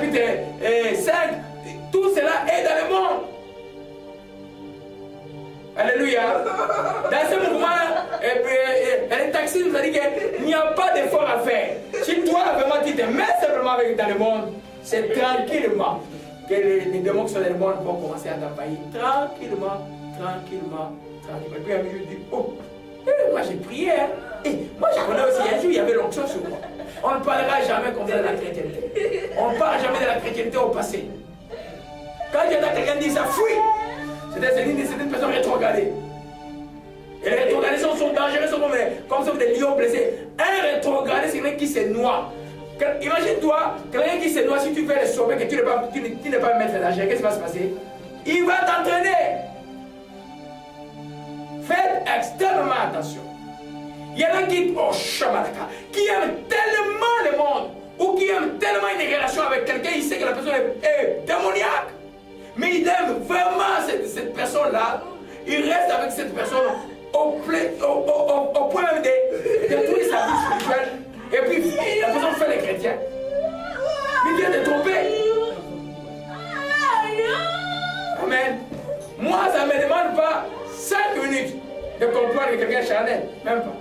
chapitre 5, tout cela est dans le monde. Alléluia. Dans ce mouvement, les taxis nous a dit qu'il n'y a pas d'effort à faire. Si toi, vraiment, tu te mets simplement avec dans le monde, c'est tranquillement que les démons qui sont dans le monde vont commencer à t'envahir. Tranquillement, tranquillement, tranquillement. Et puis un jour, je dis, oh, moi j'ai prié. Moi je connais aussi, un jour il y avait l'onction sur moi. On ne parlera jamais comme ça de la chrétienté. On ne parle jamais de la chrétienté au passé. Quand j'entends quelqu'un dire ça, fuis. C'est une personne rétrogradée. Et les rétrogradés sont dangereux, sont comme des lions blessés. Un rétrogradé, c'est quelqu'un qui se noie. Imagine-toi, quelqu'un qui se noie, si tu fais le sommet, que tu n'es pas maître d'argent, qu'est-ce qui va se passer? Il va t'entraîner. Faites extrêmement attention. Il y en a qui, oh, Shamalaka, qui aiment tellement le monde, ou qui aiment tellement une relation avec quelqu'un, il sait que la personne est démoniaque. Mais il aime vraiment cette personne-là. Il reste avec cette personne au point même de détruire sa vie spirituelle. Et puis, la personne fait les chrétiens. Il vient de tromper. Amen. Moi, ça ne me demande pas 5 minutes de comprendre que quelqu'un est charnel. Même pas.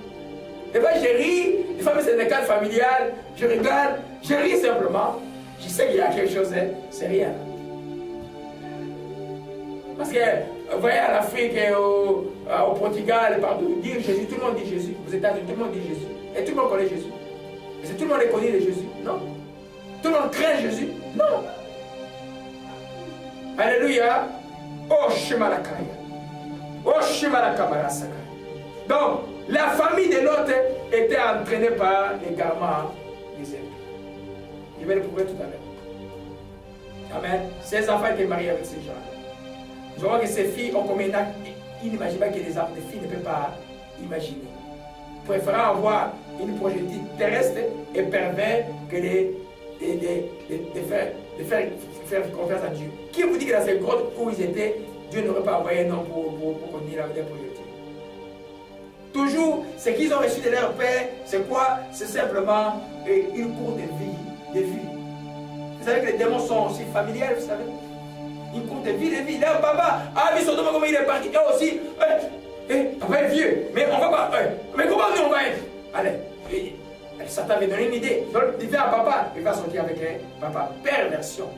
Des fois, je ris. Des fois, c'est des cadres familiales. Je regarde. Je ris simplement. Je sais qu'il y a quelque chose. C'est rien. Parce que, vous voyez, en Afrique, au Portugal, partout, dire Jésus, tout le monde dit Jésus. Aux États-Unis, tout le monde dit Jésus. Et tout le monde connaît Jésus. Est-ce que tout le monde est connu de Jésus? Non. Tout le monde craint Jésus? Non. Alléluia. Oh, Shimalakaya. Oh, Shimalakabarasaka. Donc, la famille de l'autre était entraînée par l'égarement des esprits. Je vais le prouver tout à l'heure. Amen. Ces enfants étaient mariés avec ces gens. Je vois que ces filles ont commis un acte inimaginable que les filles ne peuvent pas imaginer. Préférant avoir une progéniture terrestre et pervers que de faire confiance à Dieu. Qui vous dit que dans ces grottes où ils étaient, Dieu n'aurait pas envoyé un homme pour conduire avec des projectiles? Toujours, ce qu'ils ont reçu de leur père, c'est quoi? C'est simplement une cour de vie. Vous savez que les démons sont aussi familiales, vous savez? Une cour de vie. Là, papa, vu son homme, comment il est parti. Et aussi, papa est vieux, mais on va pas. Mais comment nous on va être? Allez, Satan va donner une idée. Donc, il fait à papa, il va sortir avec un papa. Perversion.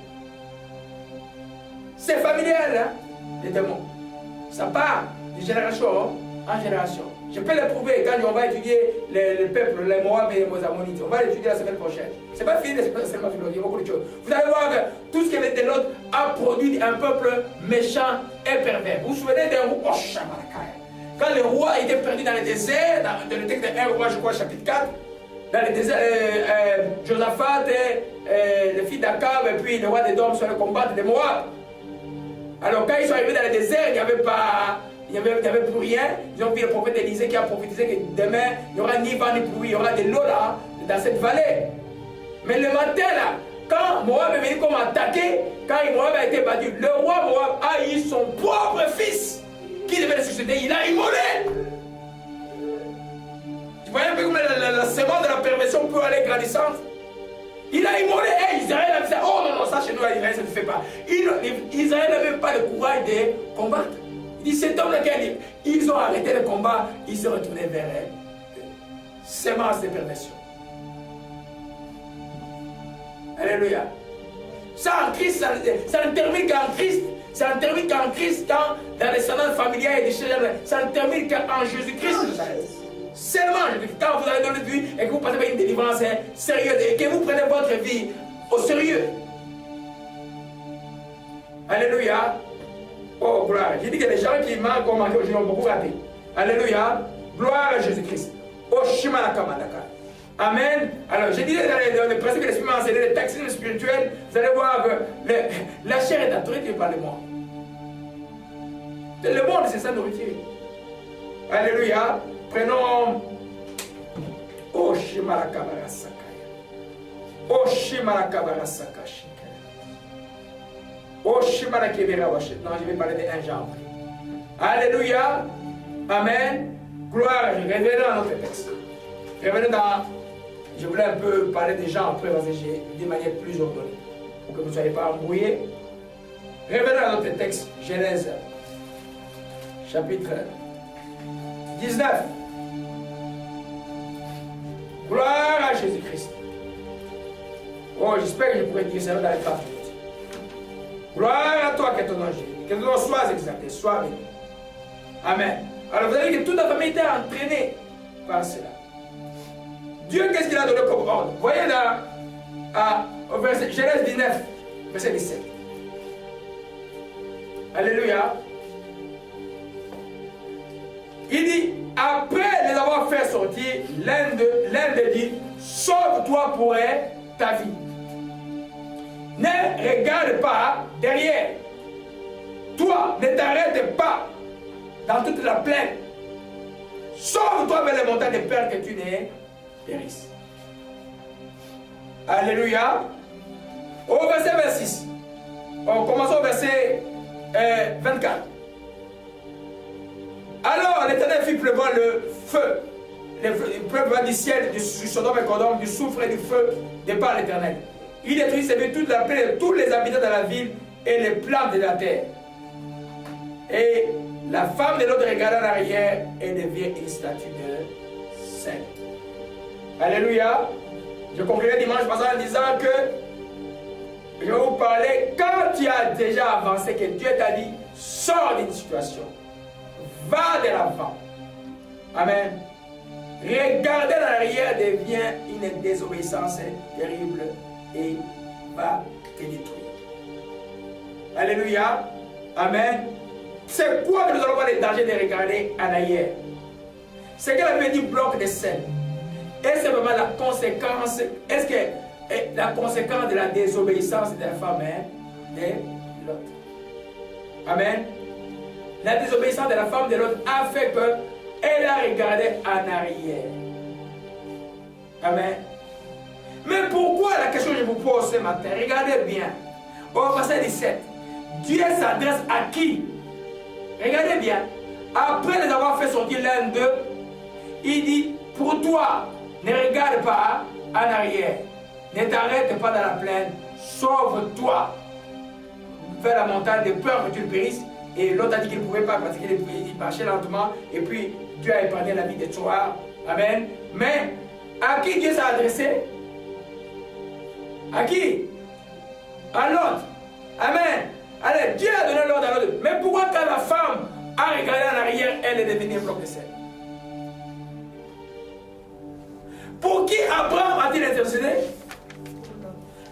C'est familial, hein, les démons. Ça part de génération en génération. Je peux le prouver quand on va étudier le peuple, les Moab et les Ammonites. On va l'étudier la semaine prochaine. C'est pas fini, c'est seulement fini, il y a beaucoup de choses. Vous allez voir que tout ce qui avait été l'autre a produit un peuple méchant et pervers. Vous vous souvenez d'un roi? Quand le roi était perdu dans le désert, dans le texte de 1 roi, je crois, chapitre 4, dans le désert, Josaphat et le fils d'Akab et puis le roi d'Édom sont allés combattre les Moab. Alors quand ils sont arrivés dans le désert, il n'y avait plus rien. Ils ont vu le prophète Élisée qui a prophétisé que demain, il n'y aura ni vent ni pluie, il y aura de l'eau là, dans cette vallée. Mais le matin là, quand Moab est venu comme attaquer, quand Moab a été battu, le roi Moab a eu son propre fils qui devait le succéder, il a immolé. Tu vois un peu comment la semence de la perversion peut aller grandissante. Il a immolé, Israël a dit ça. Oh non, ça chez nous, Israël, ça ne se fait pas. Israël n'avait pas le courage de combattre. Il dit, cet homme lequel ils ont arrêté le combat, ils se retournaient vers semence de perversion. Alléluia. Ça en Christ, ça ne termine qu'en Christ. Ça ne termine qu'en Christ, dans les descendants familiales et des choses. Ça ne termine qu'en Jésus-Christ. Seulement, quand vous allez dans notre vie et que vous passez par une délivrance sérieuse et que vous prenez votre vie au sérieux. Alléluia. Oh, gloire. J'ai dit que les gens qui manquent ont manqué aujourd'hui ont beaucoup raté. Alléluia. Gloire à Jésus-Christ. Oh, Shimalakamadaka. Amen. Alors, je disais dans le principe que l'esprit m'a enseigné, le taxisme spirituel, vous allez voir que la chair est autorité par le monde. Le monde, c'est sa nourriture. Alléluia. Prenons Oshimalakabarasaka. Oshimalakabarasaka. Oshimalakeberawash. Non, je vais parler d'un genre. Alléluia. Amen. Gloire. Revenons dans notre texte. Revenons dans. Je voulais un peu parler des gens après parce que j'ai de manière plus ordonnée. pour que vous ne soyez pas embrouillés. Revenons à notre texte, Genèse, chapitre 19. Gloire à Jésus-Christ. Oh, j'espère que je pourrai dire ça dans les 4 minutes. Gloire à toi, que ton nom Jésus. Que ton nom soit exalté, soit béni. Amen. Alors vous avez vu que toute la famille était entraînée par cela. Dieu, qu'est-ce qu'il a donné comme ordre? Voyez au verset, Genèse 19, verset 17. Alléluia. Il dit, après les avoir fait sortir, l'un d'eux dit, sauve-toi pour ta vie. Ne regarde pas derrière. Toi, ne t'arrête pas dans toute la plaine. Sauve-toi vers les montagnes de peur que tu ne périsses. Alléluia. Au verset 26. On commence au verset 24. Alors l'Éternel fit pleuvoir le feu. Le pleuvoir du ciel, du Sodome et Gomorrhe, du soufre et du feu de par l'Éternel. Il détruisit toute la plaine de tous les habitants de la ville et les plantes de la terre. Et la femme de l'autre regarde en arrière et devient une statue de sel. Alléluia. Je conclurai dimanche passé en disant que je vais vous parler quand tu as déjà avancé, que Dieu t'a dit, sors d'une situation. Va de l'avant. Amen. Regarder en arrière devient une désobéissance terrible et va te détruire. Alléluia. Amen. C'est quoi que nous allons voir les dangers de regarder en arrière? C'est qu'elle avait dit bloc de sel. Et c'est vraiment la conséquence. Est-ce que la conséquence de la désobéissance de la femme de l'autre? Amen. La désobéissance de la femme de l'autre a fait qu'elle a regardé en arrière. Amen. Mais pourquoi la question que je vous pose ce matin? Regardez bien. Au verset 17. Dieu s'adresse à qui? Regardez bien. Après les avoir fait sortir l'un d'eux, il dit, pour toi, ne regarde pas en arrière. Ne t'arrête pas dans la plaine. Sauve-toi. Fais la montagne de peur que tu le périsses. Et l'autre a dit qu'il ne pouvait pas parce qu'il marchait lentement. Et puis, Dieu a épargné la vie de toi. Amen. Mais, à qui Dieu s'est adressé? À qui? À l'autre. Amen. Allez, Dieu a donné l'ordre à l'autre. Mais pourquoi quand la femme a regardé en arrière, elle est devenue un bloc de sel? Pour qui Abraham a-t-il intercédé?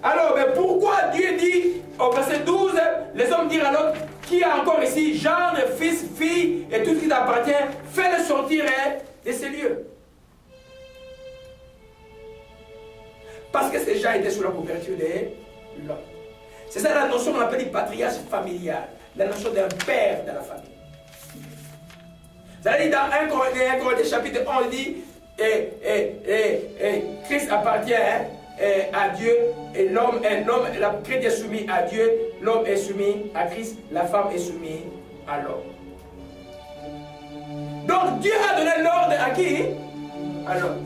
Alors, mais pourquoi Dieu dit au verset 12, les hommes dirent à l'autre, qui est encore ici, gendre, fils, fille, et tout ce qui t'appartient, fais-le sortir de ces lieux. Parce que ces gens étaient sous la couverture de l'homme. C'est ça la notion qu'on appelle le patriarche familial, la notion d'un père de la famille. Vous allez dire dans 1 Corinthiens chapitre 11, il dit, Christ appartient à Dieu, et l'homme, la Christ est soumis à Dieu, l'homme est soumis à Christ, la femme est soumise à l'homme. Donc Dieu a donné l'ordre à qui? À l'homme.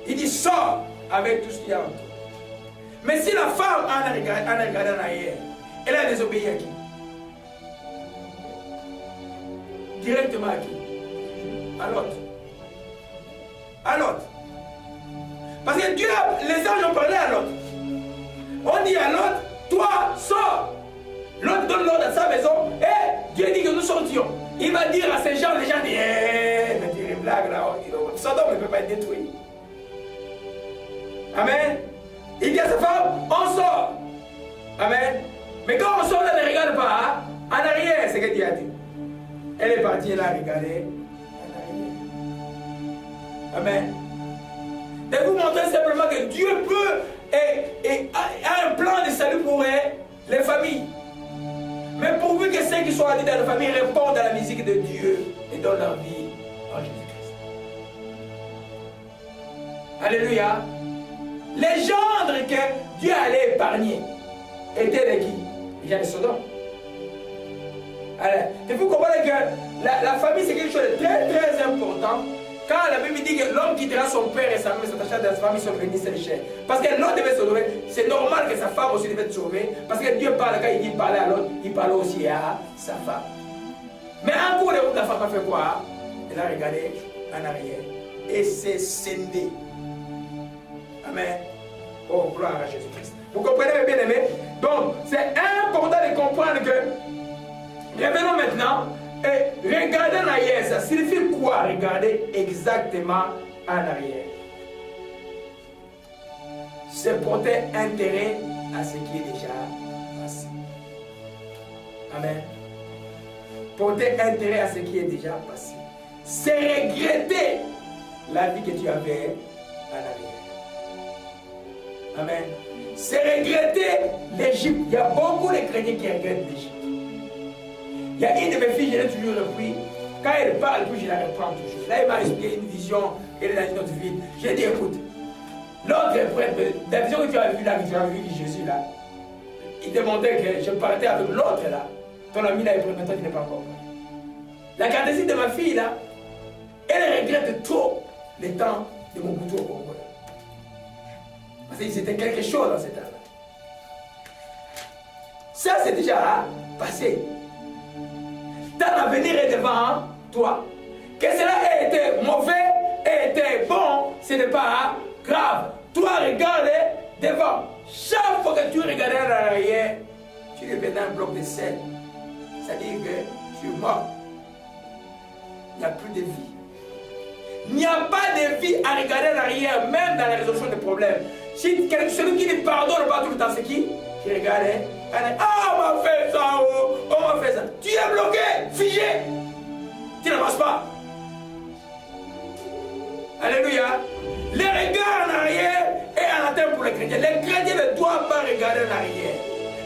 Il dit sors avec tout ce qu'il y a en toi. Mais si la femme en a regardé en arrière, elle a désobéi à qui? Directement à qui? À l'autre. À l'autre. Parce que Dieu, les anges ont parlé à l'autre. On dit à l'autre, toi, sors. L'autre donne l'ordre à sa maison. Et Dieu dit que nous sortions. Il va dire à ces gens, les gens disent, mais tu es une blague là. Sodome ne peut pas être détruit. Amen. Il dit à sa femme, on sort. Amen. Mais quand on sort, elle ne regarde pas en arrière, c'est ce que Dieu a dit. Elle est partie, elle a regardé en arrière. Amen. De vous montrer simplement que Dieu peut et a un plan de salut pour les familles. Mais pourvu que ceux qui sont admis dans la famille répondent à la musique de Dieu et donnent leur vie en Jésus-Christ. Alléluia. Les gendres que Dieu allait épargner étaient de qui? Les gens de Sodome. Alors, et vous comprenez que la famille c'est quelque chose de très très important Quand la Bible dit que l'homme quittera son père et sa mère, s'attachera de sa famille, son béni, c'est le chien. Parce que l'autre devait se sauver. C'est normal que sa femme aussi devait se sauver. Parce que Dieu parle, quand il dit parler à l'autre, il parle aussi à sa femme. Mais en cours de route, la femme a fait quoi? Elle a regardé en arrière. Et s'est scindée. Amen. Oh, gloire à Jésus-Christ. Vous comprenez, bien aimé? Donc, c'est important de comprendre que, revenons maintenant, et regarder en arrière, ça signifie quoi? Regarder exactement en arrière. C'est porter intérêt à ce qui est déjà passé. Amen. Porter intérêt à ce qui est déjà passé. C'est regretter la vie que tu avais en arrière. Amen. C'est regretter l'Égypte. Il y a beaucoup de chrétiens qui regrettent l'Égypte. Il y a une de mes filles, je l'ai toujours repris. Quand elle parle, puis je la reprends toujours. Là, il m'a expliqué une vision, elle est dans une autre vie. J'ai dit, écoute, l'autre prêtre, la vision que tu as vue là, que tu as vu Jésus là, il demandait que je partais avec l'autre là. Ton ami là est prêt, maintenant tu n'es pas encore prêt. La caractéristique de ma fille là, elle regrette trop le temps de mon couteau au Congo. Parce que c'était quelque chose dans cet temps-là. Ça, c'est déjà passé. Ton avenir est devant toi. Que cela ait été mauvais, ait été bon, ce n'est pas grave. Toi, regarde devant. Chaque fois que tu regardais en arrière, tu devenais un bloc de sel. C'est-à-dire que tu es mort. Il n'y a plus de vie. Il n'y a pas de vie à regarder en arrière, même dans la résolution des problèmes. Si celui qui ne pardonne pas tout le temps, c'est qui regarde, ah, on m'a fait ça, oh, on m'a fait ça. Tu es bloqué, figé. Tu n'avances pas. Alléluia. Les regards en arrière est anathème pour les chrétiens. Les chrétiens ne doivent pas regarder en arrière.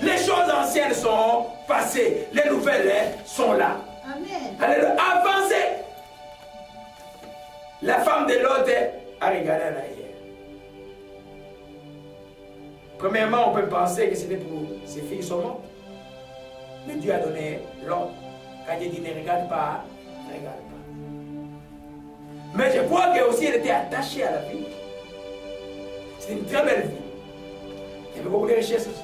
Les choses anciennes sont passées. Les nouvelles sont là. Amen. Alléluia. Avancez. La femme de l'autre a regardé en arrière. Premièrement, on peut penser que c'était pour ses filles sont mortes. Mais Dieu a donné l'ordre. Quand Dieu dit ne regarde pas, ne regarde pas. Mais je crois qu'elle aussi elle était attachée à la vie. C'est une très belle vie. Il y avait beaucoup de richesses aussi.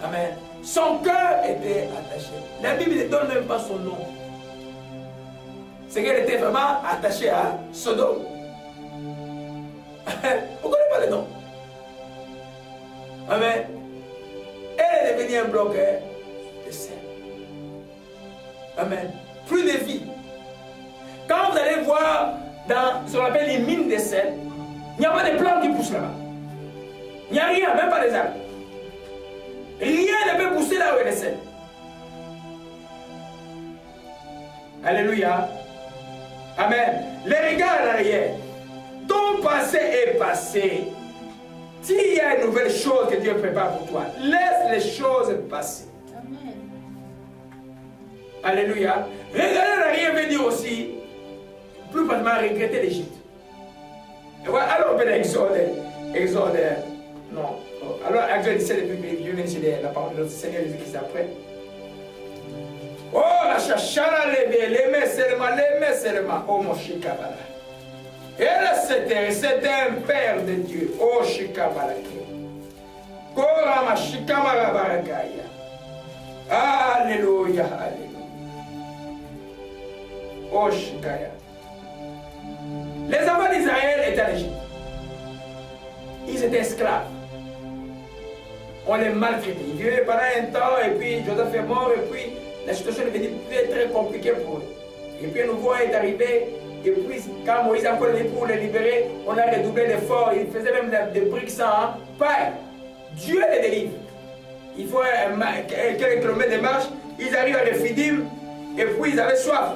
Amen. Son cœur était attaché. La Bible ne donne même pas son nom. C'est qu'elle était vraiment attachée à Sodome. Vous ne connaissez pas le nom. Amen. Elle est devenue un bloc de sel. Amen. Plus de vie. Quand vous allez voir dans ce qu'on appelle les mines de sel, il n'y a pas de plantes qui poussent là-bas. Il n'y a rien, même pas des arbres. Rien ne peut pousser là où il y a le sel. Alléluia. Amen. Les regards en arrière. Ton passé est passé. S'il y a une nouvelle chose que Dieu prépare pour toi, laisse les choses passer. Amen. Alléluia. Regarder en arrière veut dire aussi, plus pratiquement regretter l'Égypte. Alors on peut Exode, non. Alors Exode 17, je viens de la parole de notre Seigneur Jésus-Christ après. Oh, la chachana lebe, les seulement, oh mon chikabala. Et là, c'était un père de Dieu. Oh, Shikabalaki. Korama Shikamara Barakaya. Alléluia, alléluia. Oh, Shikaya. Les enfants d'Israël étaient en Égypte. Ils étaient esclaves. On les maltraitait. Ils vivaient pendant un temps, et puis Joseph est mort, et puis la situation est devenue très compliquée pour eux. Et puis un nouveau est arrivé. Et puis, quand Moïse a encore venu pour les libérer, on a redoublé l'effort. Il faisait même des briques sans paille. Dieu les délivre. Il faut quelques kilomètres de marche. Ils arrivent à Rephidim. Et puis, ils avaient soif.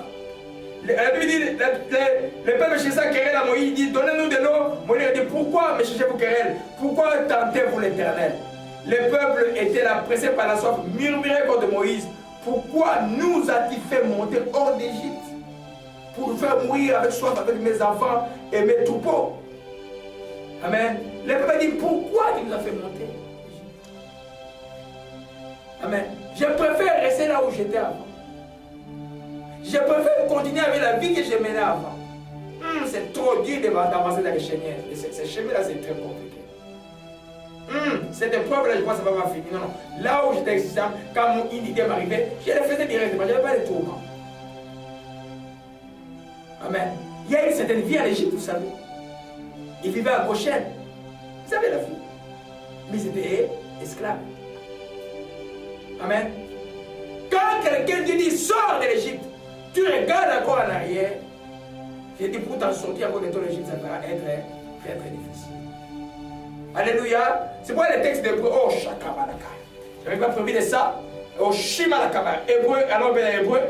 La Bible dit, le peuple cherchait à querelle à Moïse. Il dit, donnez-nous de l'eau. Moïse a dit, pourquoi me cherchez-vous querelle? Pourquoi tentez-vous l'Éternel? Le peuple était là, pressé par la soif, murmurait contre Moïse. Pourquoi nous a-t-il fait monter hors d'Égypte? Pour faire mourir avec soif avec mes enfants et mes troupeaux. Amen. Le peuple dit, pourquoi tu nous as fait monter? Amen. Je préfère rester là où j'étais avant. Je Je préfère continuer avec la vie que je menais avant. C'est trop dur d'avancer dans les chemins. Ces chemins-là, c'est très compliqué. Cette épreuve-là, je crois que ça va pas finir. Non. Là où j'étais existant, quand une idée m'arrivait, je le faisais directement. Je n'avais pas de tourment. Amen. Il y a une certaine vie en Égypte, vous savez. Ils vivaient à Goshen. Vous savez la vie. Mais ils étaient esclaves. Amen. Quand quelqu'un te dit sors de l'Égypte, tu regardes encore en arrière. J'ai dit pour t'en sortir encore de ton Égypte, ça va être très très difficile. Alléluia. C'est pourquoi le texte d'Hébreu, oh Shakabalaka. Je n'avais pas prévu de ça. Oh Shimalakaba. Hébreu, alors bien Hébreu.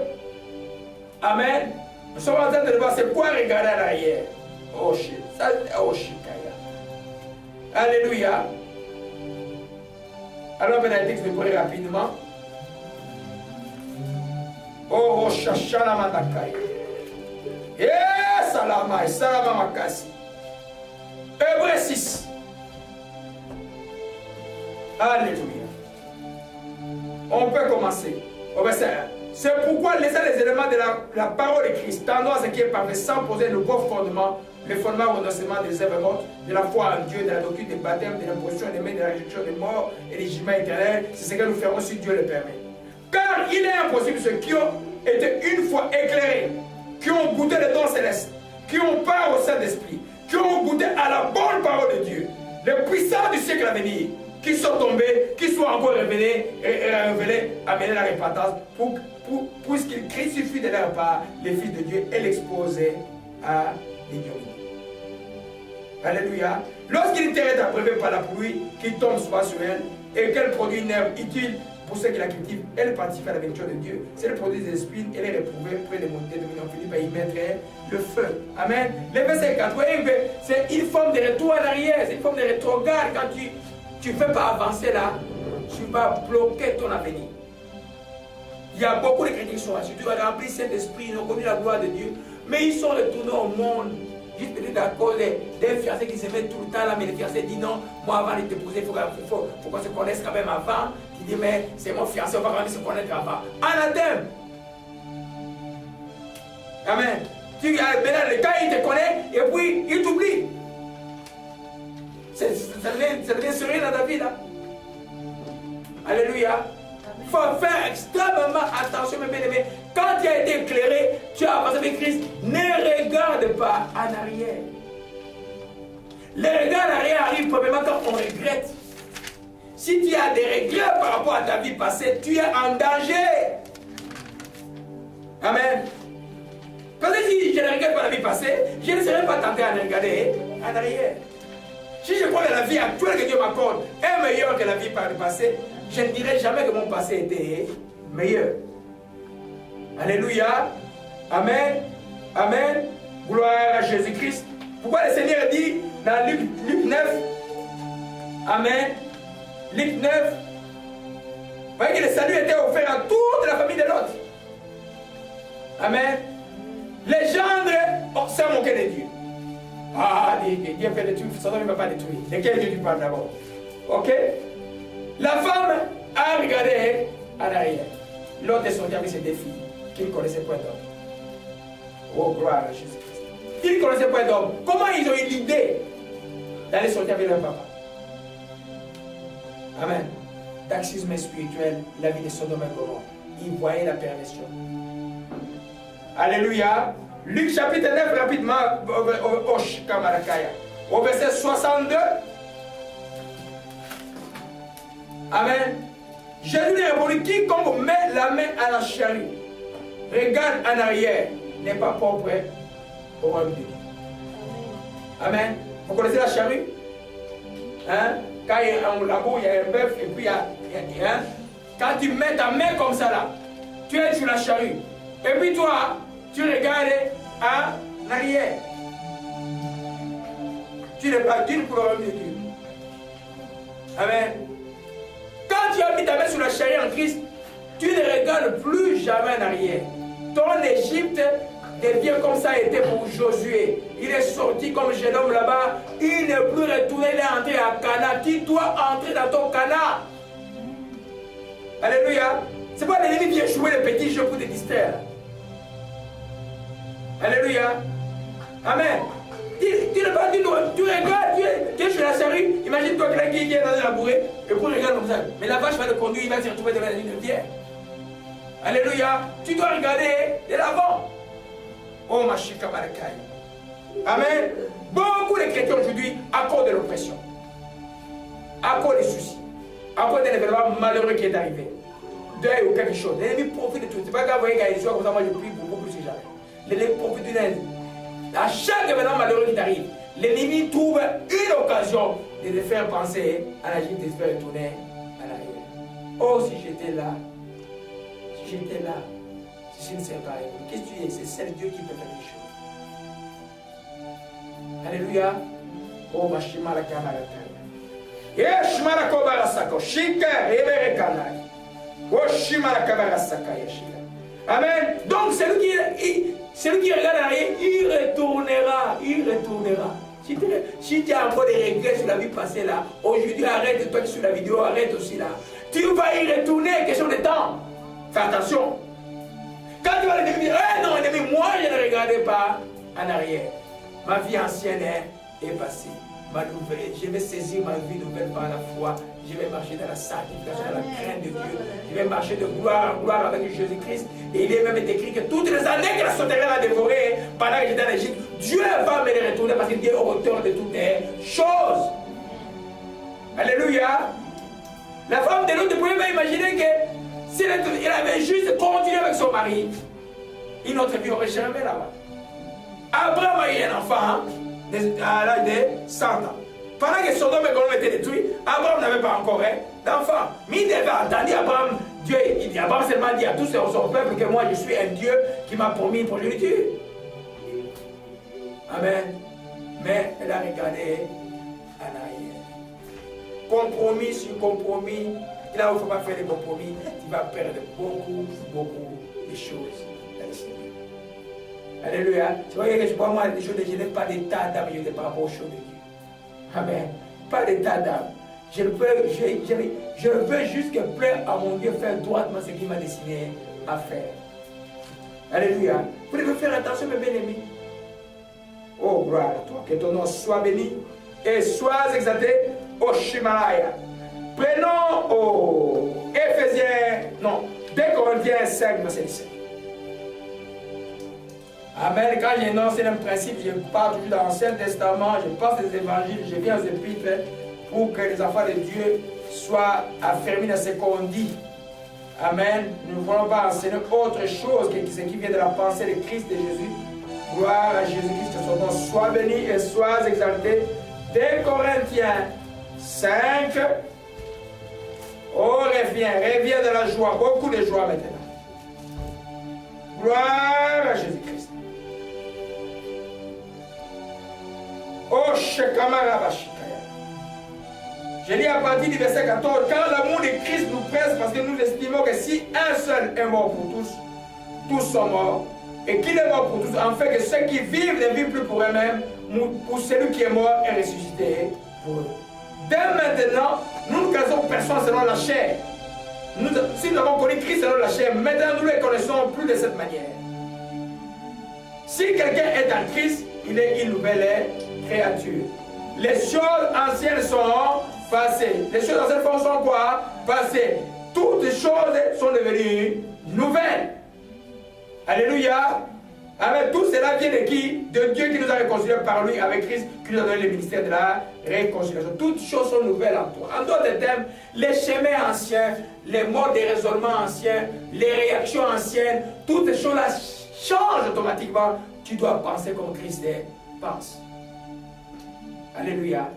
Amen. Nous sommes en train de voir c'est quoi regarder en arrière. Oh Shikaya. Alléluia. Alors bien le texte d'Hébreu rapidement. Oh Shashana Mandakaya. Eh, salama, salama makasi. Hébreu 6. Alléluia. On peut commencer au verset 1. C'est pourquoi laissez les éléments de la parole de Christ, tendant à ce qui est parfait, sans poser de nouveaux fondements, le fondement au renoncement des œuvres mortes, de la foi en Dieu, de la doctrine des baptêmes, de l'imposition des mains, de la résurrection des morts et des jugements éternels. C'est ce que nous ferons si Dieu le permet. Car il est impossible ceux qui ont été une fois éclairés, qui ont goûté le don céleste, qui ont part au Saint-Esprit, qui ont goûté à la bonne parole de Dieu, les puissants du siècle à venir, qui sont tombés, qui soient encore révélés, amener la repentance, puisqu'ils crucifient de leur part les fils de Dieu et l'exposaient à l'ignominie. Alléluia. Lorsqu'il était abreuvé par la pluie qui tombe souvent sur elle et qu'elle produit une herbe utile pour ceux qui la cultivent, elle participe à la bénédiction de Dieu. Si elle produit des espines, elle est réprouvée près des montées de on finit par y mettre le feu. Amen. Le verset 4, c'est une forme de retour en arrière, c'est une forme de rétrograde. Quand tu ne fais pas avancer là, tu vas bloquer ton avenir. Il y a beaucoup de chrétiens qui sont assis, tu vas remplir cet esprit, ils ont connu la gloire de Dieu, mais ils sont retournés au monde. Juste peut-être à cause des fiancés qui se mettent tout le temps là, mais les fiancés disent non, moi avant de t'épouser, il faut qu'on se connaisse quand même avant. Tu dis mais c'est mon fiancé, on va quand même se connaître avant. Anathème. Amen. Maintenant, le gars il te connaît et puis il t'oublie. Ça devient sérieux dans ta vie là. Alléluia. Il faut faire extrêmement attention, mes bien-aimés. Quand tu as été éclairé, tu as avancé avec Christ, ne regarde pas en arrière. Les regards en arrière arrivent probablement quand on regrette. Si tu as des regrets par rapport à ta vie passée, tu es en danger. Amen. Parce que si je ne regrette pas la vie passée, je ne serai pas tenté à regarder en arrière. Si je crois que la vie actuelle que Dieu m'accorde est meilleure que la vie par le passé, je ne dirai jamais que mon passé était meilleur. Alléluia. Amen. Amen. Gloire à Jésus-Christ. Pourquoi le Seigneur dit dans Luc 9, Amen. Luc 9, vous voyez que le salut était offert à toute la famille de l'autre. Amen. Les gendres s'est moqué de Dieu. Ah, Dieu fait des trucs, ça ne va pas détruire. De quel Dieu tu parles d'abord? Ok? La femme a regardé en arrière. L'autre est sorti avec ses deux filles qui ne connaissaient pas d'homme. Oh, gloire à Jésus-Christ. Ils ne connaissaient pas d'homme. Comment ils ont eu l'idée d'aller sortir avec leur papa? Amen. Taxisme spirituel, la vie de Sodome et Gomorrhe. Ils voyaient la perversion. Alléluia. Luc chapitre 9, rapidement, au verset 62. Amen. Jésus lui répondit, quiconque met la main à la charrue, regarde en arrière, n'est pas propre au royaume de Dieu. Amen. Vous connaissez la charrue? Hein? Quand il y a un labour, il y a un bœuf, et puis il y a hein? Quand tu mets ta main comme ça là, tu es sur la charrue. Et puis toi, tu regardes en arrière. Tu n'es pas digne pour le royaume de Dieu. Amen. Quand tu as mis ta main sur la charrue en Christ, tu ne regardes plus jamais en arrière. Ton Égypte devient comme ça a été pour Josué. Il est sorti comme jeune homme là-bas. Il n'est plus retourné, il est entré à Cana. Tu dois entrer dans ton Cana. Alléluia. C'est pas l'ennemi qui vient jouer les petits jeux pour te distraire. Alléluia. Amen. Tu regardes, tu es chez la série, imagine-toi quelqu'un qui est dans la bourrée, et pour regarder comme ça. Mais la vache va le conduire, il va se retrouver dans la ligne de pierre. Alléluia. Tu dois regarder de l'avant. Oh, ma chika Malakai. Amen. Beaucoup de chrétiens aujourd'hui, à cause de l'oppression, à cause des soucis, à cause d'un événement malheureux qui est arrivé, deuil ou quelque chose, l'ennemi profite de tout. C'est pas grave, vous voyez, quand il soit comme ça, moi je prie beaucoup plus que jamais. L'ennemi profite d'une aide. À chaque événement malheureux qui t'arrive, l'ennemi trouve une occasion de te faire penser à la vie, de te faire retourner à l'arrière. Oh, si j'étais là, si j'étais là, si je ne sais pas, qu'est-ce que tu es? C'est seul Dieu qui peut faire les choses. Alléluia. Oh, ma shima la kamarata. Yesh marakoba la sako. Shika ebere kanai. Oh, shima la kabara saka yeshika. Amen. Donc, celui qui regarde en arrière, il retournera. Il retournera. Si tu as encore des regrets sur la vie passée là, aujourd'hui arrête, toi qui sur la vidéo, arrête aussi là. Tu vas y retourner, question de temps. Fais attention. Quand tu vas le dire, eh non, ennemi, moi je ne regardais pas en arrière. Ma vie ancienne est passée. Ma nouvelle, je vais saisir ma vie nouvelle par la foi. Je vais marcher dans la sanctification, dans la crainte de Dieu. Je vais marcher de gloire en gloire avec Jésus-Christ. Et il est même écrit que toutes les années que la sauterelle a dévoré pendant que j'étais en Égypte, Dieu va me les retourner parce qu'il est au auteur de toutes les choses. Alléluia. La femme de l'autre, vous pouvez pas imaginer que si elle avait juste continué avec son mari, une autre vie n'aurait jamais là-bas. Abraham a eu un enfant à l'âge de 100 ans. Pendant que Sodome et Gomorrhe étaient détruits, Abraham n'avait pas encore d'enfant. Mais il devait attendre Abraham. Abraham seulement dit à tout son peuple que moi je suis un Dieu qui m'a promis une progéniture. Amen. Mais elle a regardé en arrière. Compromis sur compromis. Et là où il ne faut pas faire des compromis, tu vas perdre beaucoup de choses. Alléluia. Tu vois que je vois moi des choses, je n'ai pas d'état d'âme, je n'ai pas rapport aux choses de Dieu. Amen. Pas d'état d'âme. Je veux juste que plaire à mon Dieu faire droitement ce qu'il m'a destiné à faire. Alléluia. Vous devez faire attention, mes bien-aimés. Oh, gloire à toi. Que ton nom soit béni et sois exalté au Shimalaya. Prenons au Éphésiens, non, 2 Corinthiens 5, verset 17. Amen. Quand j'énonce un principe, je parle toujours dans l'Ancien Testament, je passe des évangiles, je viens aux épîtres pour que les enfants de Dieu soient affermis dans ce qu'on dit. Amen. Nous ne voulons pas enseigner autre chose que ce qui vient de la pensée de Christ et Jésus. Gloire à Jésus-Christ, que son nom soit béni et soit exalté. 2 Corinthiens 5. Oh, reviens de la joie, beaucoup de joie maintenant. Gloire à Jésus-Christ. Oh, Shekamara Bashikaya. Je lis à partir du verset 14. Car l'amour de Christ nous presse parce que nous estimons que si un seul est mort pour tous, tous sont morts. Et qu'il est mort pour tous, en fait que ceux qui vivent ne vivent plus pour eux-mêmes, pour celui qui est mort est ressuscité pour eux. Dès maintenant, nous ne connaissons personne selon la chair. Si nous avons connu Christ selon la chair, maintenant nous ne le connaissons plus de cette manière. Si quelqu'un est en Christ, il est une nouvelle créature. Les choses anciennes sont passées. Les choses anciennes sont quoi? Passées. Toutes les choses sont devenues nouvelles. Alléluia. Amen. Tout cela vient de qui? De Dieu qui nous a réconciliés par lui avec Christ, qui nous a donné le ministère de la réconciliation. Toutes choses sont nouvelles en toi. En d'autres termes, les chemins anciens, les modes de raisonnement anciens, les réactions anciennes, toutes ces choses-là changent automatiquement. Tu dois penser comme Christ pense. Alléluia.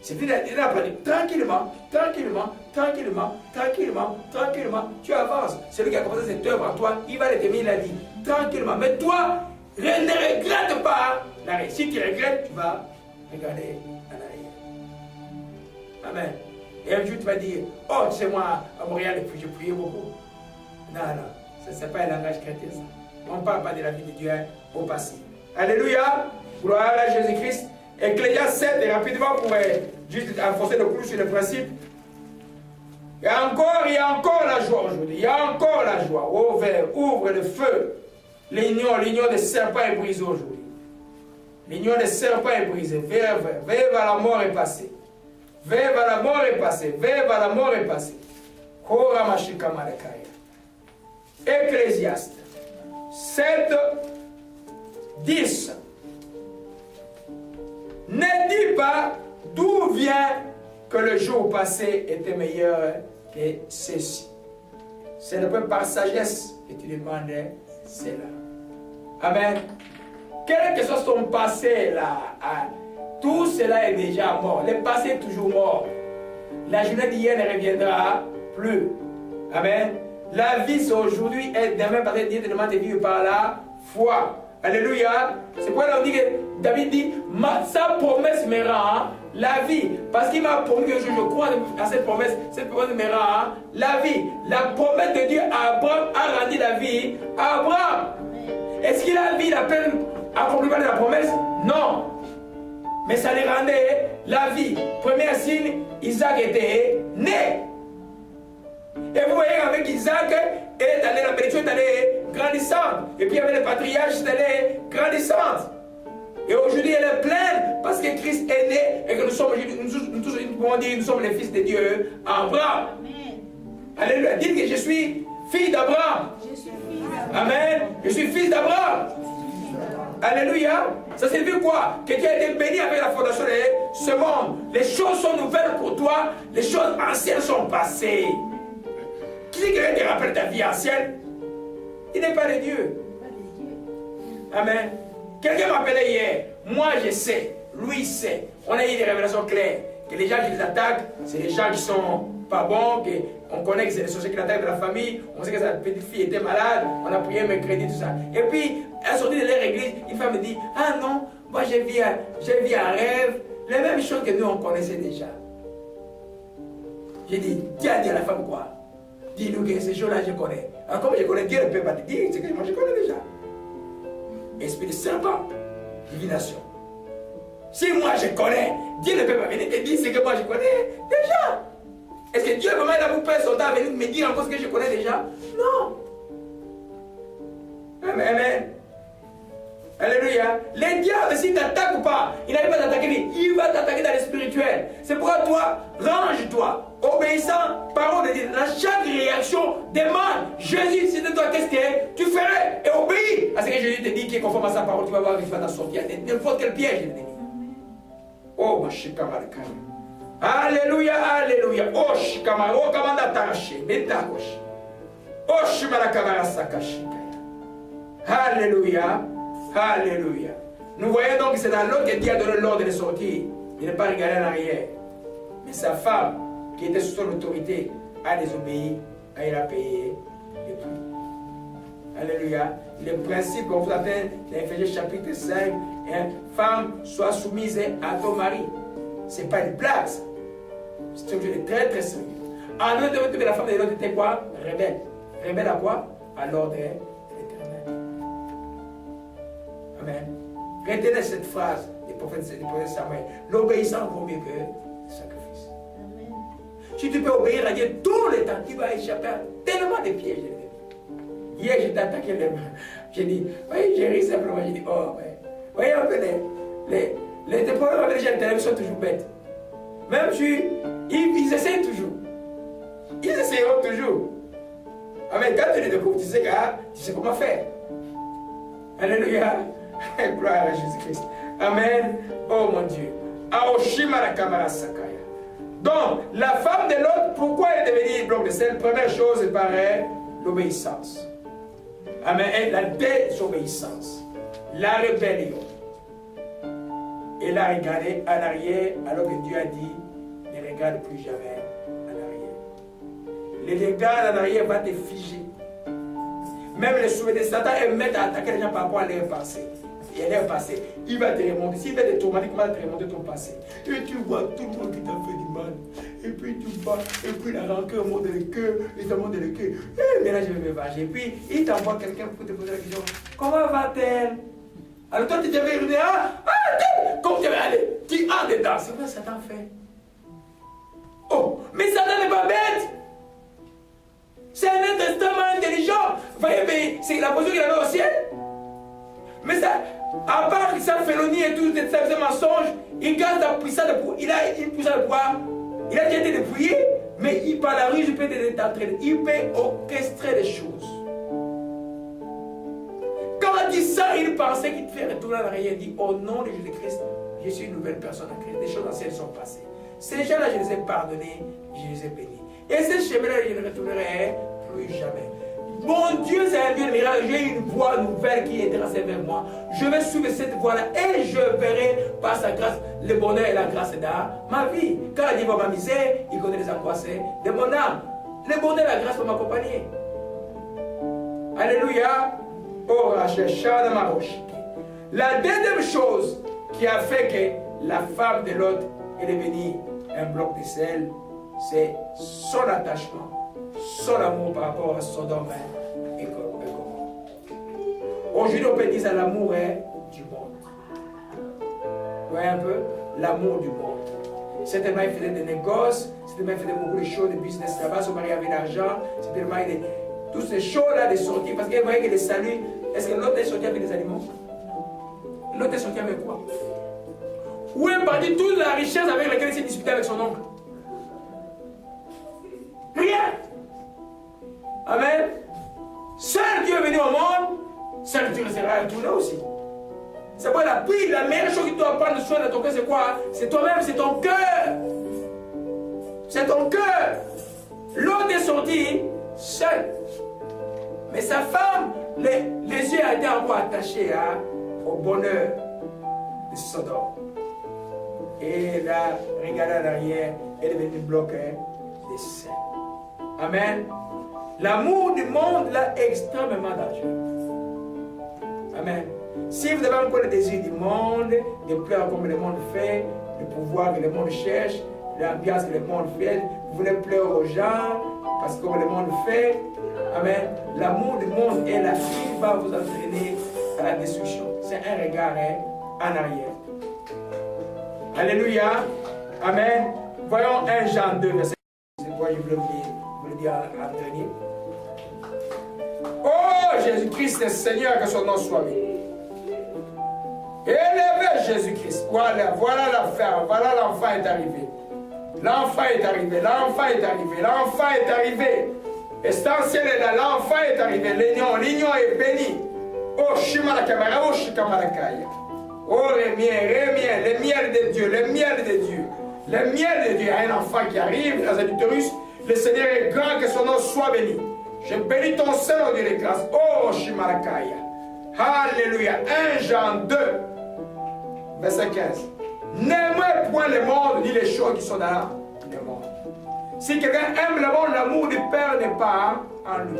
C'est une apprendre tranquillement, tranquillement, tranquillement, tranquillement, tranquillement. Tu avances. Celui qui a commencé cette œuvre en toi, il va le terminer la vie. Tranquillement. Mais toi, ne regrette pas l'arrêt. Si tu regrettes, tu vas regarder en arrière. Amen. Et un jour, tu vas dire, oh, tu sais, moi, à Montréal, je priais beaucoup. Non, non. Ce n'est pas un langage chrétien, ça. On ne parle pas de la vie de Dieu au passé. Alléluia. Gloire à Jésus-Christ. Ecclésiaste 7, et rapidement pour juste enfoncer le clou sur le principe. Il y a encore la joie aujourd'hui. Il y a encore la joie. Ouvre le feu. L'union des serpents est brisée aujourd'hui. L'union des serpents est brisée. Vive à la mort est passée. Vive à la mort est passée. Vive à la mort est passée. Ecclésiaste 7, 10. Ne dis pas d'où vient que le jour passé était meilleur que ceci. C'est un peu par sagesse que tu demandais cela. Amen. Quel que soit ton passé là, tout cela est déjà mort. Le passé est toujours mort. La journée d'hier ne reviendra plus. Amen. La vie c'est aujourd'hui et demain parce que Dieu te demande de vivre par la foi. Alléluia. C'est pourquoi on dit que David dit sa promesse me rend la vie. Parce qu'il m'a promis que je crois à cette promesse me rend la vie. La promesse de Dieu à Abraham a rendu la vie à Abraham. Est-ce qu'il a vu la peine accomplissement de la promesse? Non. Mais ça lui rendait la vie. Premier signe, Isaac était né. Et vous voyez avec Isaac, la bénédiction est allée grandissante. Et puis avec le patriarche, c'est allé grandissante. Et aujourd'hui, elle est pleine parce que Christ est né et que nous sommes les fils de Dieu, Abraham. Alléluia. Dites que je suis fille d'Abraham. Amen. Je suis fils d'Abraham. Alléluia. Ça signifie quoi? Que tu as été béni avec la fondation de ce monde. Les choses sont nouvelles pour toi. Les choses anciennes sont passées. Qui te rappelle ta vie ancienne? Il n'est pas de Dieu. Amen. Quelqu'un m'appelait hier. Moi je sais. Lui sait. On a eu des révélations claires. Que les gens qui les attaquent, c'est les gens qui sont pas bons. On connaît que c'est les sociétés qui l'attaquent de la famille. On sait que sa petite fille était malade. On a prié mercredi, tout ça. Et puis, elle sortit de leur église. Une femme me dit, ah non, moi j'ai vu un rêve. Les mêmes choses que nous on connaissait déjà. J'ai dit, dis à la femme quoi? Dis-nous que ces choses-là je connais. Alors comme je connais, Dieu ne peut pas te dire, c'est que moi je connais déjà. Esprit de serpent, divination. Si moi je connais, Dieu ne peut pas venir te dire ce que moi je connais déjà. Est-ce que Dieu vraiment là pour faire son temps à venir me dire encore ce que je connais déjà? Non. Amen. Amen. Alléluia. Les diables, s'ils t'attaquent ou pas, il n'arrive pas t'attaquer, il va t'attaquer dans le spirituel. C'est pourquoi toi, range-toi, obéissant, parole de Dieu. Dans chaque réaction, demande, Jésus, si de toi, qu'est-ce que tu ferais? Et obéis à ce que Jésus te dit qui est conforme à sa parole, tu vas voir qu'il va t'en sortir. N'importe quel piège, il te dit. Oh, ma chikamaraka. Alléluia, alléluia. Oh, shikamara, oh, kamanda taraché, metakoshi. Oh, shimarakabara sakashika. Alléluia. Alléluia. Nous voyons donc que c'est dans l'autre que Dieu a donné l'ordre de sortir. Il n'est pas regardé en arrière. Mais sa femme, qui était sous son autorité, a désobéi, elle a payé le prix. Alléluia. Le principe qu'on vous appelle dans Éphésiens chapitre 5, femme, sois soumise à ton mari. Ce n'est pas une blague. C'est quelque chose de très très sérieux. En autre que la femme de l'autre était quoi? Rebelle. Rebelle à quoi? À l'ordre. Amen. Retenez cette phrase du prophète Samuel. L'obéissance vaut mieux que le sacrifice. Amen. Si tu peux obéir à Dieu tout le temps, tu vas échapper à tellement de pièges. Hier, j'étais attaqué les mains. J'ai dit, oui, j'ai ri simplement. J'ai dit, oh, ouais. Voyez un peu les problèmes avec les gens de télévision sont toujours bêtes. Même si ils essayent toujours. Ils essayeront toujours. Amen. Quand tu les découvres, tu sais comment faire. Alléluia. Gloire à Jésus-Christ. Amen. Oh mon Dieu. Donc, la femme de l'autre, pourquoi elle est devenue bloc de sel? Première chose, il paraît l'obéissance. Amen. Et la désobéissance. La rébellion. Elle a regardé en arrière alors que Dieu a dit ne regarde plus jamais en arrière. Les regards en arrière vont te figer. Même les souvenirs de Satan, elles mettent à attaquer les gens par rapport à leur passé. Et leur passé, il va te remonter. S'il va te tourmenter, comment te remonter ton passé? Et tu vois tout le monde qui t'a fait du mal. Et puis tu vas, et puis la rancœur monte dans le cœur, et ça monte dans le cœur. Et là, je vais me venger. Et puis, il t'envoie quelqu'un pour te poser la question. Comment va-t-elle? Alors toi, tu devais dire, comme tu vas aller, tu entres dedans. C'est quoi Satan fait? Oh, mais Satan n'est pas bête. C'est un être extrêmement intelligent. Vous voyez, mais c'est la position qu'il avait au ciel. À part sa félonie et tout, ces mensonges, il garde la puissance de pouvoir. Il a une puissance de pouvoir. Il a déjà été dépouillé, mais par la ruse, il peut t'entraîner. Il peut orchestrer les choses. Quand il dit ça, il pensait qu'il te fait retourner en arrière. Il dit, au nom de Jésus-Christ, je suis une nouvelle personne en Christ. Les choses anciennes sont passées. Ces gens-là, je les ai pardonnés, je les ai bénis. Et ce chemin-là, je ne retournerai plus jamais. Mon Dieu, c'est un Dieu de miracle. J'ai une voie nouvelle qui est tracée vers moi. Je vais suivre cette voie-là et je verrai par sa grâce le bonheur et la grâce dans ma vie. Quand Dieu va m'amuser, il connaît les angoisses de mon âme. Le bonheur et la grâce vont m'accompagner. Alléluia. Oh, la deuxième chose qui a fait que la femme de Lot est devenue un bloc de sel, c'est son attachement, son amour par rapport à Sodome et Gomorrhe. Aujourd'hui, on peut dire que l'amour est du monde. Vous voyez un peu? L'amour du monde. Certainement, il faisait des négoces, certainement, il faisait beaucoup de choses, de business là-bas, son mari avait l'argent, certainement, il toutes ces choses-là de sortir, parce qu'il voyait que les saluts, est-ce que l'autre est sorti avec des aliments? L'autre est sorti avec quoi? Où est partie toute la richesse avec laquelle il s'est disputé avec son oncle? Rien. Amen. Seul Dieu est venu au monde, seul Dieu restera retourné aussi. C'est quoi la pire, la meilleure chose qui doit prendre soin de ton cœur, c'est quoi? C'est toi-même, c'est ton cœur. C'est ton cœur. L'autre est sorti seul. Mais sa femme, les yeux ont été encore attachés au bonheur de Sodome. Et là, regardez en arrière, elle est devenue bloquée de sel. Amen. L'amour du monde là est extrêmement dangereux. Amen. Si vous avez encore le désir du monde, de plaire comme le monde fait, le pouvoir que le monde cherche, l'ambiance que le monde fait, vous voulez plaire aux gens, parce que comme le monde fait, amen, l'amour du monde est là qui va vous entraîner à la destruction. C'est un regard en arrière. Alléluia. Amen. Voyons 1 Jean 2, verset 1. C'est quoi je voulais vous le dire en dernier. Oh Jésus-Christ, le Seigneur, que son nom soit béni. Élevez Jésus-Christ. Voilà, voilà l'affaire. Voilà, l'enfant est arrivé. L'enfant est arrivé. L'enfant est arrivé. L'enfant est arrivé. Essentiel est là. L'enfant est arrivé. L'union est bénie. Oh Shimalakabara, oh Shikamarakaya. Oh le miel de Dieu, le miel de Dieu. Le miel de Dieu. Il y a un enfant qui arrive dans un utérus. Le Seigneur est grand, que son nom soit béni. Je bénis ton Seigneur de grâce. Oh Shimalakaya. Alléluia. 1 Jean 2. Verset 15. N'aimez point le monde ni les choses qui sont dans le monde. Si quelqu'un aime le monde, l'amour du Père n'est pas en lui.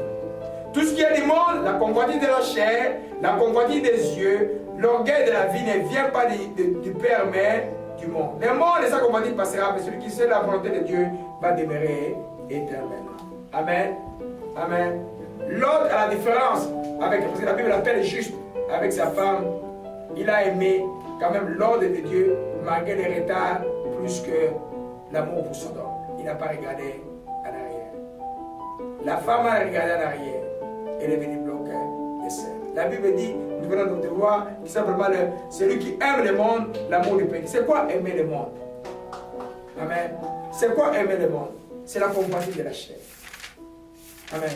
Tout ce qui est du monde, la convoitise de la chair, la convoitise des yeux, l'orgueil de la vie ne vient pas du Père, mais du monde. Le monde et sa convoitise passera, mais celui qui sait la volonté de Dieu va demeurer éternellement. Amen. Amen. L'autre a la différence, parce que la Bible l'appelle juste avec sa femme, il a aimé quand même l'ordre de Dieu, malgré les retards, plus que l'amour pour son homme. Il n'a pas regardé en arrière. La femme a regardé en arrière. Elle est venue bloquer les sel. La Bible dit, nous venons de voir, simplement celui qui aime le monde, l'amour du Père. C'est quoi aimer le monde? Amen. C'est quoi aimer le monde? C'est la compassion de la chair. Amen.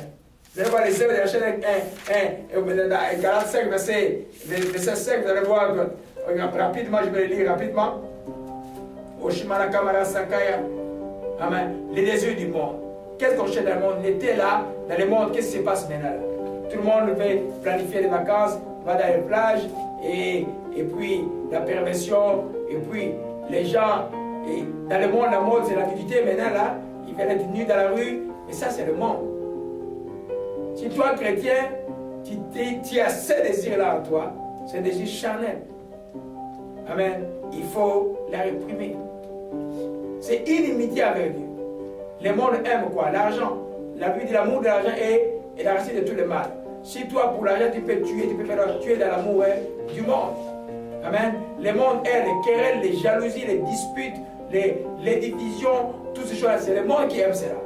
Vous allez voir les œuvres de la chair, dans Galates 5, verset 5, vous allez voir, rapidement, je vais le lire rapidement. Oshimana Kamara Sakaya. Amen. Les désirs du monde. Qu'est-ce qu'on cherche dans le monde? On était là, dans le monde, qu'est-ce qui se passe maintenant là? Tout le monde veut planifier des vacances, va dans les plages, et puis la perversion, et puis les gens, et dans le monde, la mode, c'est la nudité, maintenant là, ils veulent être nus dans la rue, et ça, c'est le monde. Si toi, chrétien, tu as ces désirs-là en toi, c'est des désirs charnels. Amen. Il faut les réprimer. C'est inimitié avec Dieu. Le monde aime quoi? L'argent. La Bible dit l'amour de l'argent est la racine de tout le mal. Si toi, pour l'argent, tu peux tuer, tu peux faire tuer dans l'amour du monde. Amen. Le monde aime les querelles, les jalousies, les disputes, les divisions, toutes ces choses-là. C'est le monde qui aime cela.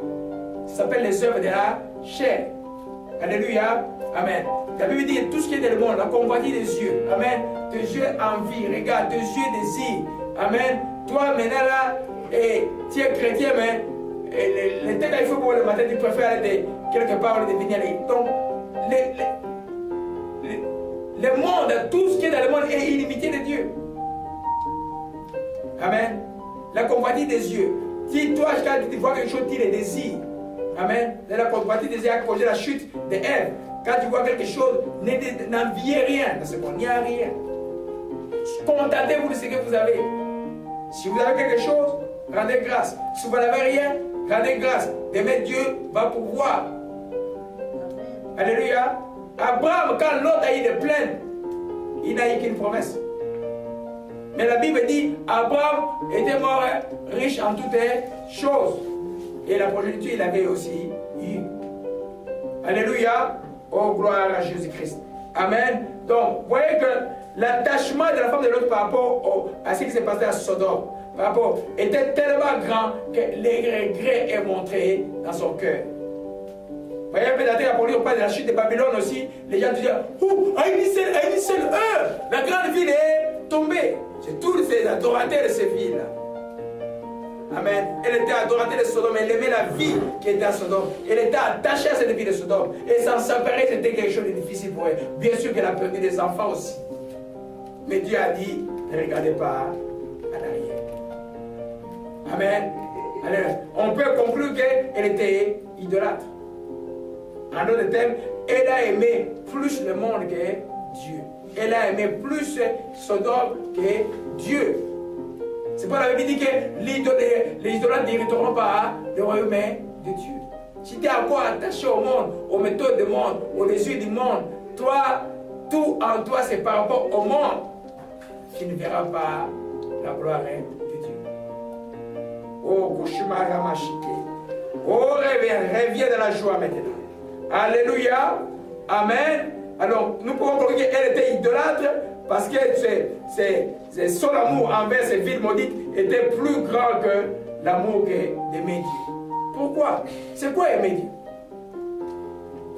Ça s'appelle les œuvres de la chair. Alléluia. Amen. La Bible dit tout ce qui est dans le monde, la convoitise des yeux. Amen. Tes yeux envie, regarde, tes yeux désirent. Amen. Toi maintenant là, et tu es chrétien, mais les temps qu'il faut pour le matin, tu préfères aller quelque part où devenir. Donc, le monde, tout ce qui est dans le monde est illimité de Dieu. Amen. La convoitise des yeux. Si toi, quand tu vois quelque chose, tu le désires. Amen. La convoitise des yeux a causé la chute d'Ève. Quand tu vois quelque chose, n'enviez rien. Parce qu'il n'y a rien. Contentez-vous de ce que vous avez. Si vous avez quelque chose, rendez grâce. Si vous n'avez rien, rendez grâce. Demain, Dieu va pouvoir. Alléluia. Abraham, quand l'autre a eu des plaintes, il n'a eu qu'une promesse. Mais la Bible dit, Abraham était mort riche en toutes choses. Et la progéniture, il avait aussi eu. Alléluia. Oh, gloire à Jésus-Christ. Amen. Donc, vous voyez que l'attachement de la femme de l'autre par rapport à ce qui s'est passé à Sodome, par rapport, était tellement grand que les regrets est montré dans son cœur. Vous voyez un peu d'attente, pour lui, on parle de la chute de Babylone aussi. Les gens disaient, à une seule heure, la grande ville est tombée. C'est tous ces adorateurs de ces villes. Amen. Elle était adoratrice de Sodome, elle aimait la vie qui était à Sodome. Elle était attachée à cette vie de Sodome. Et s'en séparer, c'était quelque chose de difficile pour elle. Bien sûr qu'elle a perdu des enfants aussi. Mais Dieu a dit, ne regardez pas en arrière. Amen. Alors, on peut conclure qu'elle était idolâtre. En d'autres termes, elle a aimé plus le monde que Dieu. Elle a aimé plus Sodome que Dieu. C'est pour la Bible dit que les idolâtres n'hériteront pas le royaume de Dieu. Si tu es encore attaché au monde, aux méthodes du monde, aux désirs du monde, toi, tout en toi, c'est par rapport au monde. Tu ne verras pas la gloire de Dieu. Oh, Kushimara Mashike. Oh, reviens de la joie maintenant. Alléluia. Amen. Alors, nous pouvons croire qu'elle était idolâtre parce que son amour envers ces villes maudites était plus grand que l'amour d'aimer Dieu. Pourquoi? C'est quoi aimer Dieu?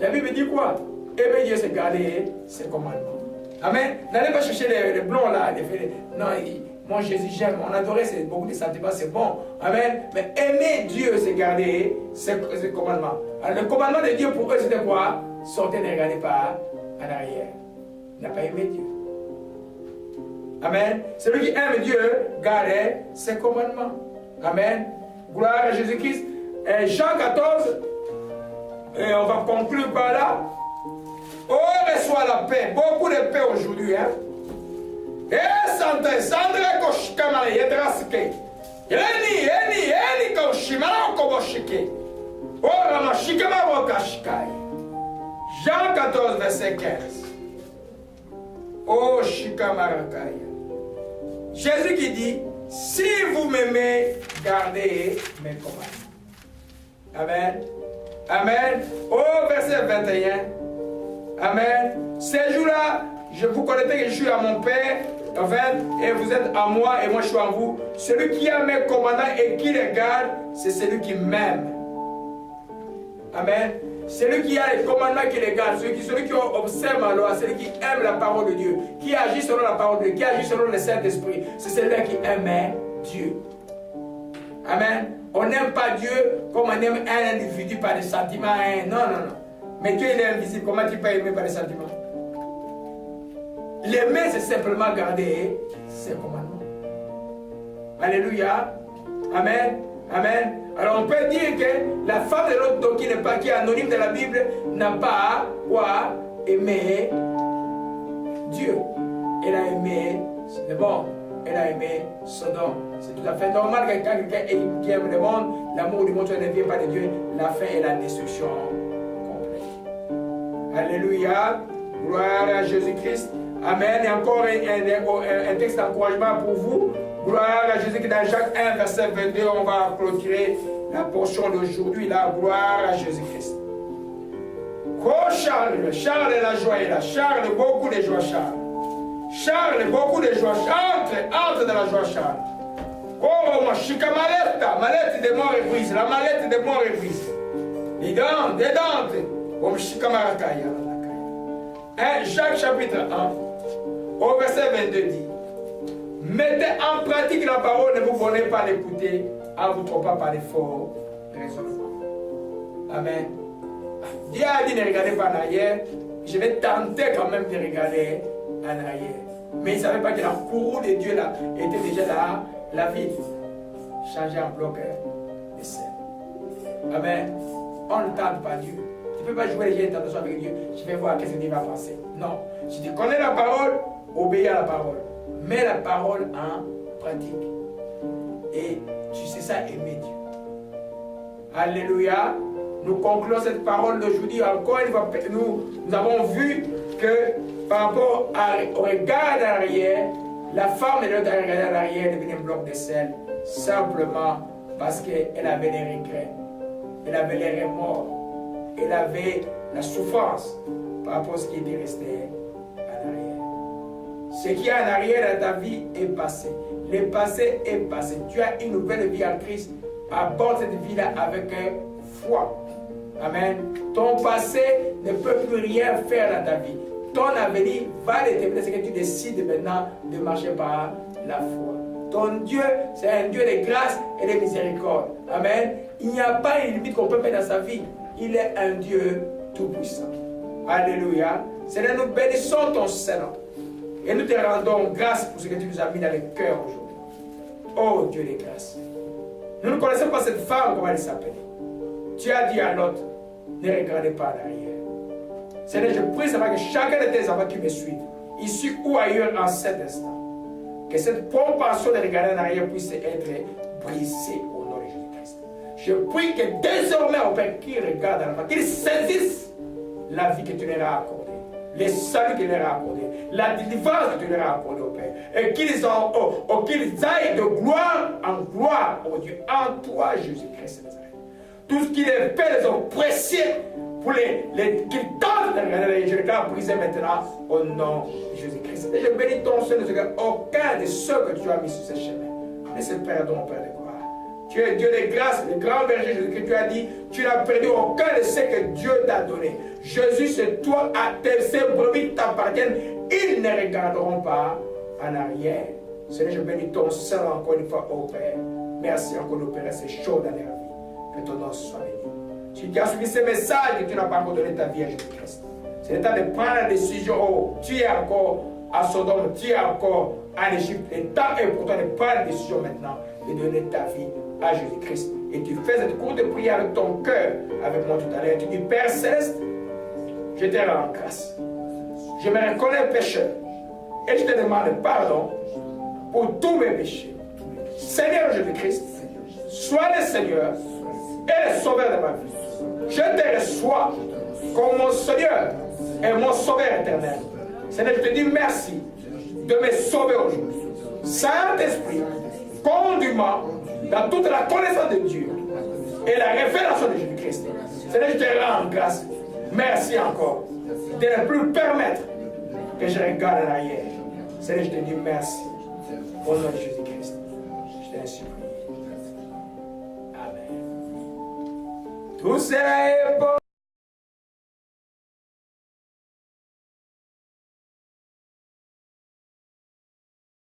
La Bible dit quoi? Aimer Dieu, c'est garder ses commandements. Amen. N'allez pas chercher les blonds là. Non, moi Jésus j'aime. On adorait, c'est beaucoup de sentiments, c'est bon. Amen. Mais aimer Dieu, c'est garder ses commandements. Alors, le commandement de Dieu pour eux, c'était quoi? Sortez, ne regardez pas en arrière. Il n'a pas aimé Dieu. Amen. Celui qui aime Dieu, garde ses commandements. Amen. Gloire à Jésus-Christ. Jean 14, et on va conclure par là. Oh, reçois la paix. Beaucoup de paix aujourd'hui. Hein? Et santé, Sandra Koshkamara, Yedraske. Eni, Koshimara, Koboshike. Oh, Ramashikama, Wokashkai. Jean 14, verset 15. Oh, Shikamarakaya. Jésus qui dit, si vous m'aimez, gardez mes commandements. Amen. Amen. Oh, verset 21. Amen. Ces jours-là, je vous connaîtrai que je suis à mon Père, en fait, et vous êtes à moi, et moi je suis en vous. Celui qui a mes commandements et qui les garde, c'est celui qui m'aime. Amen. Celui qui a les commandements qui les garde, celui qui observe ma loi, celui qui aime la parole de Dieu, qui agit selon la parole de Dieu, qui agit selon le Saint-Esprit, c'est celui-là qui aime Dieu. Amen. On n'aime pas Dieu comme on aime un individu par des sentiments. Non, non, non. Mais Dieu il est invisible. Comment tu peux aimer par des sentiments? L'aimer, c'est simplement garder ses commandements. Alléluia. Amen. Amen. Alors on peut dire que la femme de l'autre qui est anonyme dans la Bible n'a pas quoi aimer Dieu. Elle a aimé le monde. Elle a aimé Sodome. C'est tout à fait normal que quand quelqu'un qui aime le monde, l'amour du monde ne vient pas de Dieu. La fin est la destruction complète. Alléluia. Gloire à Jésus-Christ. Amen. Et encore un texte d'encouragement pour vous. Gloire à Jésus-Christ. Dans Jacques 1, verset 22, on va clôturer la portion d'aujourd'hui. Là, gloire à Jésus-Christ. Oh Charles, Charles la joie est là. Charles, beaucoup de joie, Charles. Charles, beaucoup de joie. Entre dans la joie, Charles. Oh, ma chica mallette de mort est brise. La mallette de mort est brise. Des dents. Oh, ma chica marakaya. Jacques chapitre 1, au verset 22 dit, mettez en pratique la parole, ne vous bornez pas à l'écouter, à vous tromper par les faux raisonnements. Amen. Dieu a dit ne regardez pas en arrière, je vais tenter quand même de regarder en arrière. Mais il ne savait pas que la courroux de Dieu là était déjà là, la vie. Changer en bloc de sel. Amen. On ne tente pas Dieu. Tu ne peux pas jouer les jeux d'intention avec Dieu. Je vais voir qu'est-ce que Dieu va penser. Non. Si tu connais la parole, obéis à la parole. Mets la parole en pratique. Et tu sais ça, aimer Dieu. Alléluia. Nous concluons cette parole d'aujourd'hui. Encore une fois, nous avons vu que par rapport au regard d'arrière, la femme de l'autre regard d'arrière devenait un bloc de sel. Simplement parce qu'elle avait les regrets. Elle avait les remords. Elle avait la souffrance par rapport à ce qui était resté en arrière. Ce qui est en arrière de ta vie est passé. Le passé est passé. Tu as une nouvelle vie en Christ. Aborde cette vie-là avec foi. Amen. Ton passé ne peut plus rien faire dans ta vie. Ton avenir va déterminer ce que tu décides maintenant de marcher par la foi. Ton Dieu, c'est un Dieu de grâce et de miséricorde. Amen. Il n'y a pas une limite qu'on peut mettre dans sa vie. Il est un Dieu tout-puissant. Alléluia. Seigneur, nous bénissons ton Seigneur. Et nous te rendons grâce pour ce que tu nous as mis dans le cœur aujourd'hui. Oh Dieu de grâce. Nous ne connaissons pas cette femme, comment elle s'appelle. Tu as dit à l'autre, ne regardez pas en arrière. Seigneur, je prie Seigneur, que chacun de tes enfants qui me suivent, ici ou ailleurs en cet instant, que cette propension de regarder en arrière puisse être brisée au nom de Jésus-Christ. Je prie que désormais, au Père, qu'ils regardent en avant, qu'ils saisissent la vie que tu leur as accordée, les saluts que tu leur as accordés, la délivrance que tu leur as accordée, au Père, et qu'ils aillent de gloire en gloire, oh Dieu, en toi, Jésus-Christ. Tout ce qui les fait les oppresser pour qu'ils tentent de regarder, je les ai brisés maintenant au nom de Jésus-Christ. Et je bénis ton Seigneur, aucun de ceux que tu as mis sur ce chemin ne se perdront, Père de gloire. Tu es Dieu de grâce, le grand berger Jésus que tu as dit, tu n'as perdu aucun de ce que Dieu t'a donné. Jésus, c'est toi, ces brebis t'appartiennent, ils ne regarderont pas en arrière. Seigneur, je bénis ton Seigneur encore une fois, ô Père. Merci encore d'opérer ces choses dans leur vie. Que ton nom soit béni. Si tu as suivi ce message et que tu n'as pas encore donné ta vie à Jésus-Christ, c'est le temps de prendre la décision. Oh, tu es encore à Sodome, tu es encore en Égypte. Le temps est pour toi de prendre la décision maintenant de donner ta vie à Jésus-Christ. Et tu fais cette courte prière avec ton cœur, avec moi tout à l'heure. Tu dis, Père Céleste, je te rends grâce. Je me reconnais pécheur. Et je te demande pardon pour tous mes péchés. Seigneur Jésus-Christ, sois le Seigneur et le Sauveur de ma vie. Je te reçois comme mon Seigneur et mon Sauveur éternel. Seigneur, je te dis merci de me sauver aujourd'hui. Saint-Esprit, conduis-moi dans toute la connaissance de Dieu et la révélation de Jésus-Christ. Seigneur, je te rends grâce. Merci encore de ne plus permettre que je regarde en arrière. Seigneur, je te dis merci. Au nom de Jésus-Christ, je t'ai supplié. Amen. Tout cela est bon.